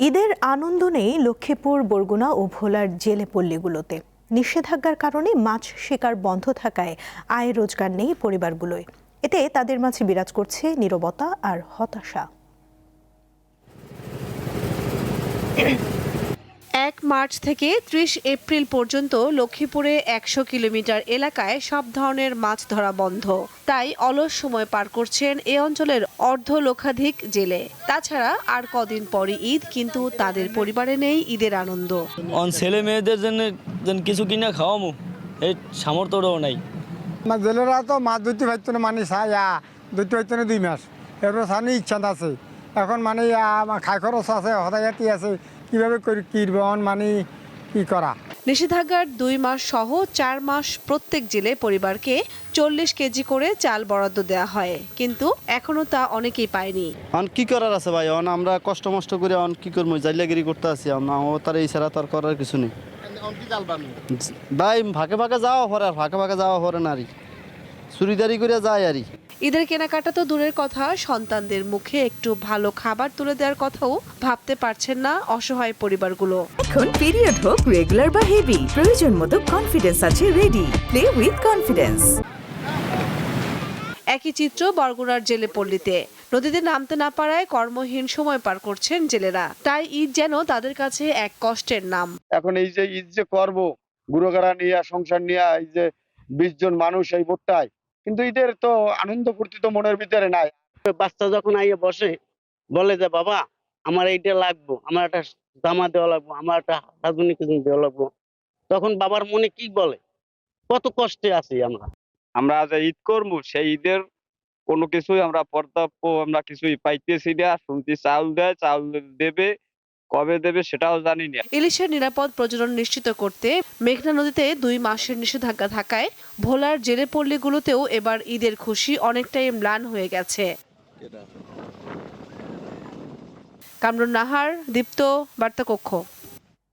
ঈদের আনন্দ নেই লক্ষ্মীপুর, বরগুনা ও ভোলার জেলে পল্লীগুলোতে। নিষেধাজ্ঞার কারণে মাছ শিকার বন্ধ থাকায় আয় রোজগার নেই পরিবারগুলোয়। এতে তাদের মাঝে বিরাজ করছে নীরবতা আর হতাশা। ১ মার্চ থেকে ৩০ এপ্রিল পর্যন্ত লক্ষ্মীপুরে ১০০ কিলোমিটার এলাকায় সব ধরনের মাছ ধরা বন্ধ। তাই অলস সময় পার করছেন এ অঞ্চলের অর্ধলক্ষাধিক জেলে। তাছাড়া আর কদিন পরই ঈদ, কিন্তু তাদের পরিবারে নেই ঈদের আনন্দ। ছেলে মেয়েদের জন্য কিছু কিনা খাওয়ামু এই সামর্থ্যটাও নাই। জেলেরা তো মাছ ধরতে পারতো না, মানে ধরতে পারতো না ২ মাস। এরপর সানি ইচ্ছা আছে, এখন মানে খাই খরচ আছে, হতায়াতি আছে, কিভাবে কিরবন মানে কি করা। নিষেধাজ্ঞার ২ মাস সহ ৪ মাস প্রত্যেক জেলে পরিবারকে ৪০ কেজি করে চাল বরাদ্দ দেওয়া হয়, কিন্তু এখনো তা অনেকেই পায়নি। কি করার আছে ভাই, আমরা কষ্ট মষ্ট করে কি করবো, জাইলাগিরি করতে আছি তার এই ছাড়া তার করার কিছু নেই ভাই। ফাঁকে ফাঁকে যাওয়া পরে আর ফাঁকে ফাঁকে যাওয়া পরে নারী চুরিদারি করে যায় আরই। ঈদের কেনাকাটা তো দূরের কথা, সন্তানদের মুখে একটু ভালো খাবার তুলে দেওয়ার কথাও ভাবতে পারছেন না অসহায় পরিবারগুলো। এখন পিরিয়ড হোক রেগুলার বা হেভি, প্রয়োজন মতো কনফিডেন্স আছে রেডি। Play with confidence. একই চিত্র বরগুনার জেলে পল্লীতে। নদীতে নামতে না পারায় কর্মহীন সময় পার করছেন জেলেরা। তাই ঈদ যেন তাদের কাছে এক কষ্টের নাম। এখন এই যে ঈদ যে করবো, গুড়োগাড়া নিয়ে সংসার নিয়ে, এই যে ২০ জন মানুষ এই ভোটটায়, কিন্তু ঈদের তো আনন্দ ফুর্তি তো মনের ভিতরে নাই। বাচ্চা যখন আইয়ে বসে বলে যে বাবা আমার এইটা লাগবো, আমার একটা জামা দেওয়া লাগবো, আমার একটা হাজুনি কিছু দেওয়া লাগবো, তখন বাবার মনে কি বলে, কত কষ্টে আছি আমরা। আমরা যে ঈদ করবো, সেই ঈদের কোনো কিছুই আমরা পর্যাপ্ত আমরা কিছুই পাইতেছি না। শুনছি চাউল দেয়, চাউল দেবে, কবে দেবে সেটাও জানি না। ইলিশের নিরাপদ প্রজনন নিশ্চিত করতে মেঘনা নদীতে ২ মাসের নিষেধাজ্ঞা থাকায় ভোলার জেলে পল্লীগুলোতেও এবার ঈদের খুশি অনেকটাই ম্লান হয়ে গেছে। কামরুন নাহার, দীপ্ত, বার্তা কক্ষ।